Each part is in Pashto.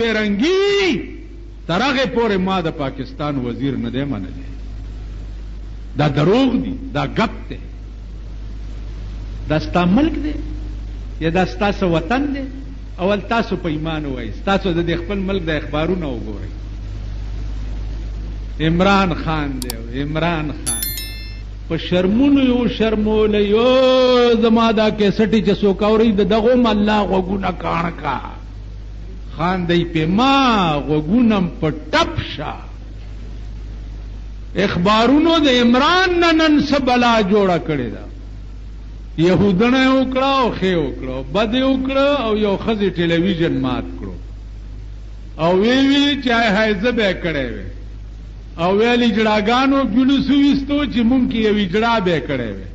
پیرنګي تر هغه پورې ما د پاکستان وزیر نه دی منلی. دا دروغ دی، دا گپ دی. دا ستا ملک دی یا دا ستاسو وطن دی؟ اول تاسو په ایمان وایي، تاسو د خپل ملک د اخبارونه وګورئ. عمران خان دی، عمران خان په شرمونو یو شرمول یو زما دا کیسټی چې څوک اوري د دغه الله غوګونه کان کا خان دی په ما غوګونم په ټپ شا. اخبارونو د عمران نن سبلا جوړه کړی دا. يهودنه وکړه او خې وکړه، بد وکړه او یو خزي ټلویزیون مات کړو او وی چې هایزه به کړی وي او ویلی جړاګانو جلوس وستو چې مونږ کې یو جړا به کړی وي.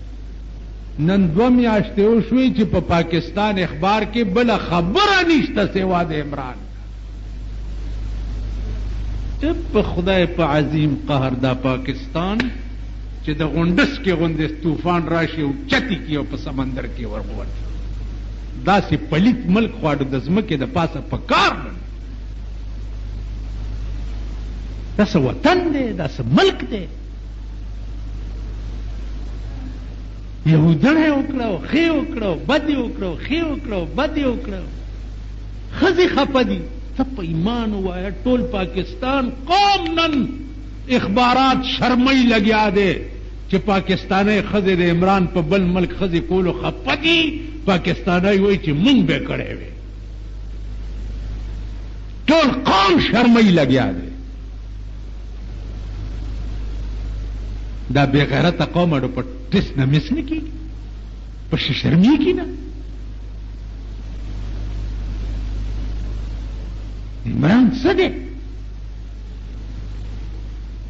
نن 2 میاشتې وشوي چې په پاکستان اخبار کې بل خبره نشته سوا د عمران. په خدای په عظیم قهر دا پاکستان چې د غونډس کې غوندې طوفان راشي او چتی کې او په سمندر کې ورغوت، داسې پلیت ملک خواړو د ځمکې د پاسه په کار باندې. داسې وطن دی، داسې ملک دی. یهودنه وکړه او خې وکړه او بد وکړه او خې وکړه او بد وکړه. ښځې خفه دي. ته په ایمان ووایه ټول پاکستان قوم نن اخبارات شرمۍ لګیا دی چې پاکستانی ښځې د عمران په بل ملک ښځې کولو خفه دي. پاکستانی وایي چې مونږ به کړی وی. ټول قوم شرمۍ لګیا دی. دا بے غیرته قوم اډو په ټس نه مس نه کېږي، په شرمېږي نه. عمران څه دی؟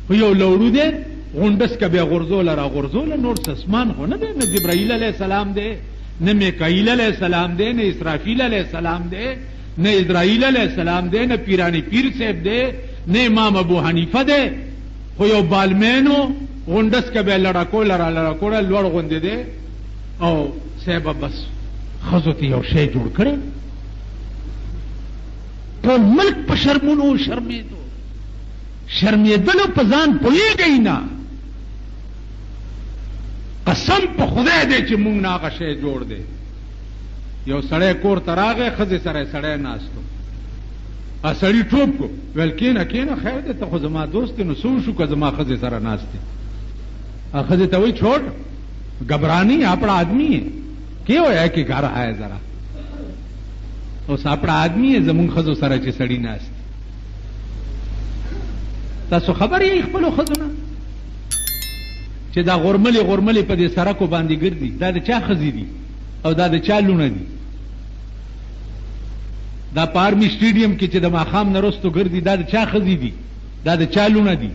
خو یو لوړو دی، غونډس که بیا غورځوله را غورځوله، نور څه اسمان خو نه دی. نه جبرائیل علیه السلام دی، نه میکائیل علیه السلام دی، نه اسرافیل علیه السلام دی، نه اسرائیل علیه السلام دی، نه پیرانی پیر صاحب دی، نه امام ابو حنیفه دی. خو یو بالمینو غونډس که بیا لړکوله را لړکوله لوړ غوندې دی او صاحبه بس ښځو ته یو شی جوړ کړی. ټول ملک په شرمونو شرمېدو، شرمېدلو په ځان پوهېږئ نه. قسم په خدای دی چې مونږ نه هغه شی جوړ دی. یو سړی کور ته راغی، ښځې سره یې سړی ناستو، سړي ټوپ کو، ویل کېنه کېنه خیر دی، ته خو زما دوست دی، نو څه وشو که زما ښځې سره ناست دی؟ ښځې ته وایي چھوڑ گھبرانی اپنا آدمی ہے، کیا ہوا کہ گھر آئے ذرا اوس اپنا آدمی ہے زمون ښځو سره چې سړي ناست. تاسو خبر یې خپلو ښځو نه چې دا غورملې غورملې په دې سړکو باندې ګرځي، دا د چا ښځې دي او دا د چا لونه دي؟ دا په آرمي سټیډیم کې چې د ماښام نه وروستو ګرځي، دا د چا ښځې دي؟ دا د چا لونه دي؟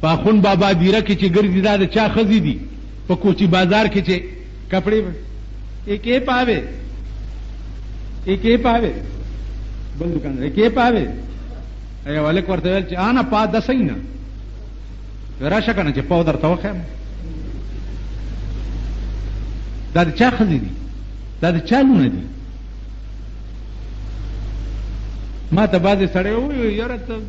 په اخون بابا دیره کې چې ګرځي، دا د چا ښځې دي؟ په کوچی بازار کې چې کپڑے ایک پاوے ایک پاوے بل دکان ایک پاوے اے والک ورته ویل چې انا پا دسینا راشه کنه چې پاو درته وخم. دا د چا ښځې دي؟ دا د چا لونه دي؟ ما ته بعضې سړی ووایي یاره ته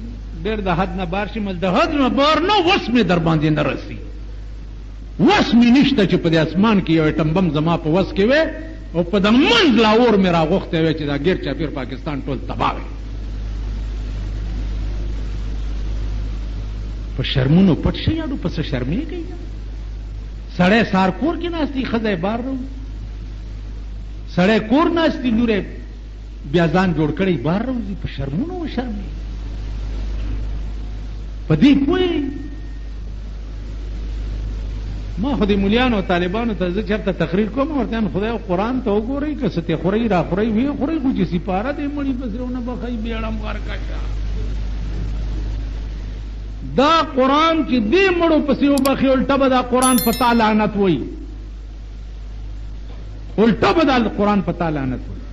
ډېر د حد نه بار شي. د حد نه بار نه، وس مې در باندې نه رسي، وس مې نشته چې په دې اسمان کې یو ایټم بم زما په وس کې وی او په د منځ لاور مې راغوښتی وی چې دا ګیر چاپیر پاکستان ټول تباه وی. په شرمونو پټ شئ اډو پسې شرمېږئ. سړی سار کور کې ناستي، ښځی بار رو، سړی کور ناستي، لوری بیا ځان جوړ کړی بار روځي. په شرمونو وشرمېږي. په دې پوهېږئ. ما خو د مولیانو او طالبانو ته زه چېرته تقریر کوم، ورته وایم خدای قرآن ته وګورئ، که څه ته خورئ را خورئ ویې خورئ، خو چې سپاره دې مړي پسې ونه بخئ بیړم ورکشه. دا قرآن چې دې مړو پسې وبخي، الټه به دا قرآن په تا لعنت وایي، الټه به دا قرآن په تا لعنت وایي.